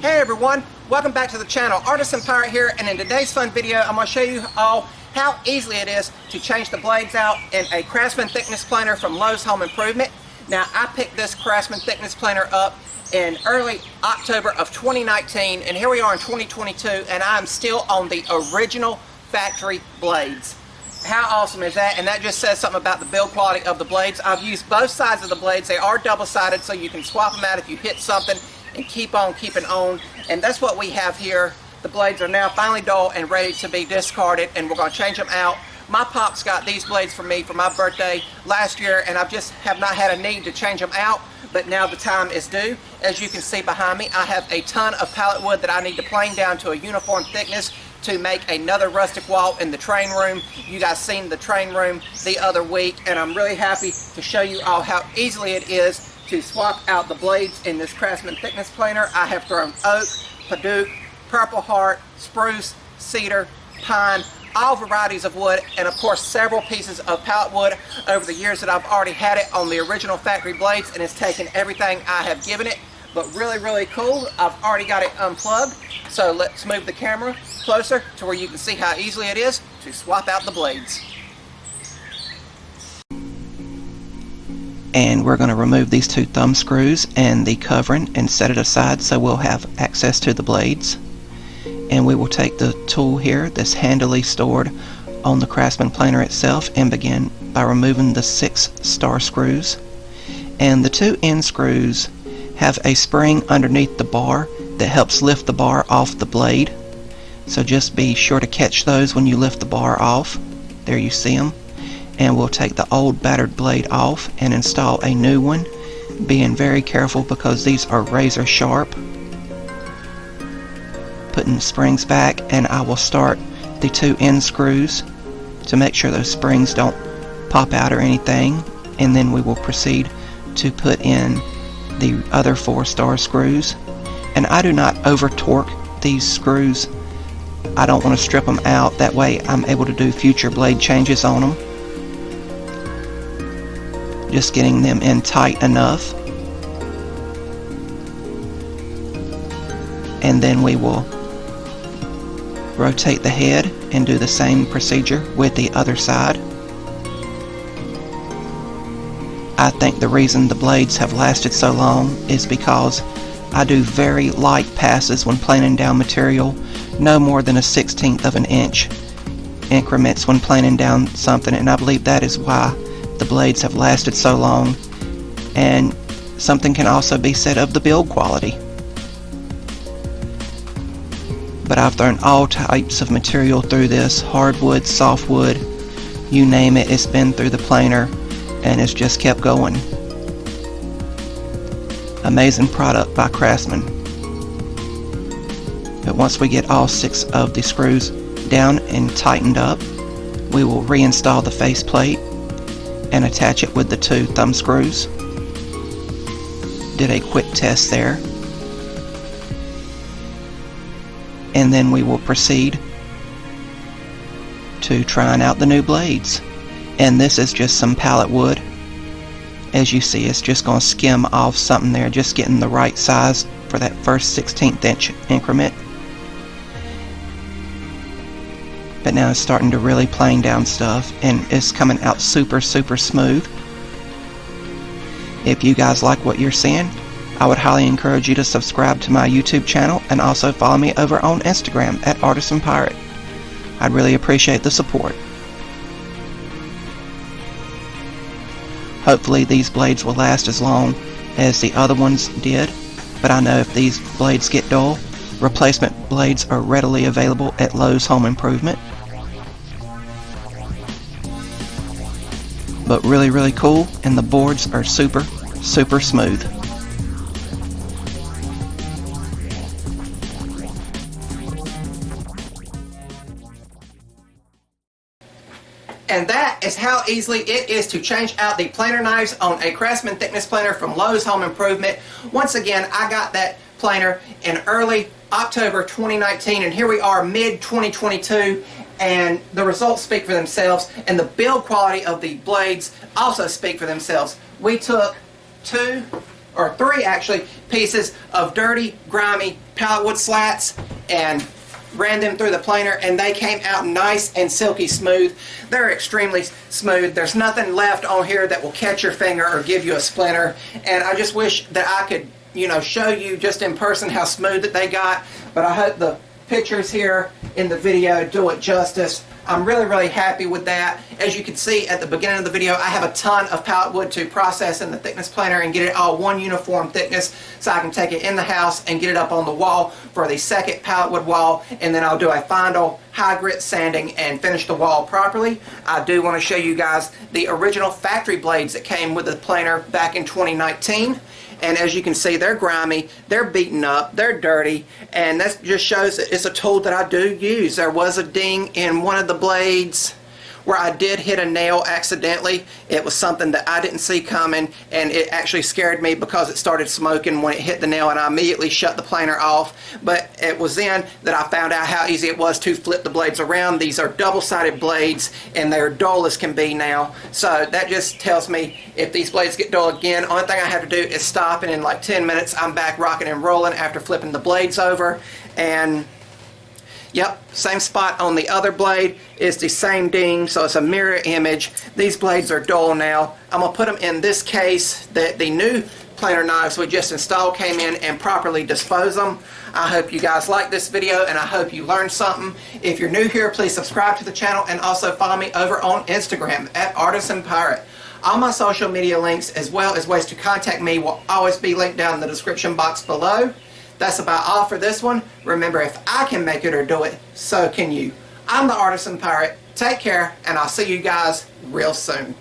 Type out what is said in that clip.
Hey everyone, welcome back to the channel. Artisan Pirate here, and in today's fun video I'm going to show you all how easily it is to change the blades out in a Craftsman Thickness Planer from Lowe's Home Improvement. Now I picked this Craftsman Thickness Planer up in early October of 2019, and here we are in 2022 and I'm still on the original factory blades. How awesome is that? And that just says something about the build quality of the blades. I've used both sides of the blades. They are double-sided, so you can swap them out if you hit something and keep on keeping on. And that's what we have here. The blades are now finally dull and ready to be discarded, and we're going to change them out. My pops got these blades for me for my birthday last year, and I just have not had a need to change them out, but now the time is due. As you can see behind me, I have a ton of pallet wood that I need to plane down to a uniform thickness to make another rustic wall in the train room. You guys seen the train room the other week, and I'm really happy to show you all how easily it is to swap out the blades in this Craftsman Thickness Planer. I have thrown oak, padauk, purple heart, spruce, cedar, pine, all varieties of wood, and of course several pieces of pallet wood over the years that I've already had it on the original factory blades, and it's taken everything I have given it. But really cool. I've already got it unplugged, so let's move the camera closer to where you can see how easily it is to swap out the blades. And we're going to remove these two thumb screws and the covering and set it aside so we'll have access to the blades. And we will take the tool here that's handily stored on the Craftsman Planer itself and begin by removing the 6 star screws. And the 2 end screws have a spring underneath the bar that helps lift the bar off the blade. So just be sure to catch those when you lift the bar off. There you see them. And we'll take the old battered blade off and install a new one, being very careful because these are razor sharp. Putting the springs back, and I will start the 2 end screws to make sure those springs don't pop out or anything, and then we will proceed to put in the other 4 star screws. And I do not over torque these screws. I don't want to strip them out, that way I'm able to do future blade changes on them. Just getting them in tight enough, and then we will rotate the head and do the same procedure with the other side. I think the reason the blades have lasted so long is because I do very light passes when planing down material, no more than a 1/16 of an inch increments when planing down something, and I believe that is why the blades have lasted so long. And something can also be said of the build quality. But I've thrown all types of material through this, hardwood, softwood, you name it, it's been through the planer, and it's just kept going. Amazing product by Craftsman. But once we get all 6 of the screws down and tightened up, we will reinstall the faceplate and attach it with the 2 thumb screws. Did a quick test there. And then we will proceed to trying out the new blades. And this is just some pallet wood. As you see, it's just going to skim off something there, just getting the right size for that first 1/16 inch increment. But now it's starting to really plane down stuff, and it's coming out super smooth. If you guys like what you're seeing, I would highly encourage you to subscribe to my YouTube channel and also follow me over on Instagram at Artisan Pirate. I'd really appreciate the support. Hopefully these blades will last as long as the other ones did, but I know if these blades get dull, replacement blades are readily available at Lowe's Home Improvement. But really cool, and the boards are super smooth. And that is how easily it is to change out the planer knives on a Craftsman Thickness Planer from Lowe's Home Improvement. Once again, I got that planer in early October 2019, and here we are mid-2022, and the results speak for themselves, and the build quality of the blades also speak for themselves. We took 2 or 3 actually pieces of dirty, grimy pallet wood slats and ran them through the planer, and they came out nice and silky smooth. They're extremely smooth. There's nothing left on here that will catch your finger or give you a splinter, and I just wish that I could, you know, show you just in person how smooth that they got, but I hope the pictures here in the video do it justice. I'm really happy with that. As you can see at the beginning of the video, I have a ton of pallet wood to process in the thickness planer and get it all one uniform thickness so I can take it in the house and get it up on the wall for the second pallet wood wall, and then I'll do a final high grit sanding and finish the wall properly. I do want to show you guys the original factory blades that came with the planer back in 2019. And as you can see, they're grimy, they're beaten up, they're dirty, and that just shows that it's a tool that I do use. There was a ding in one of the blades where I did hit a nail accidentally. It was something that I didn't see coming, and it actually scared me because it started smoking when it hit the nail, and I immediately shut the planer off. But it was then that I found out how easy it was to flip the blades around. These are double-sided blades, and they're dull as can be now. So that just tells me if these blades get dull again, only thing I have to do is stop, and in like 10 minutes I'm back rocking and rolling after flipping the blades over. And yep, same spot on the other blade is the same ding, so it's a mirror image. These blades are dull now. I'm going to put them in this case that the new planer knives we just installed came in and properly dispose them. I hope you guys like this video, and I hope you learned something. If you're new here, please subscribe to the channel and also follow me over on Instagram at Artisan Pirate. All my social media links as well as ways to contact me will always be linked down in the description box below. That's about all for this one. Remember, if I can make it or do it, so can you. I'm the Artisan Pirate. Take care, and I'll see you guys real soon.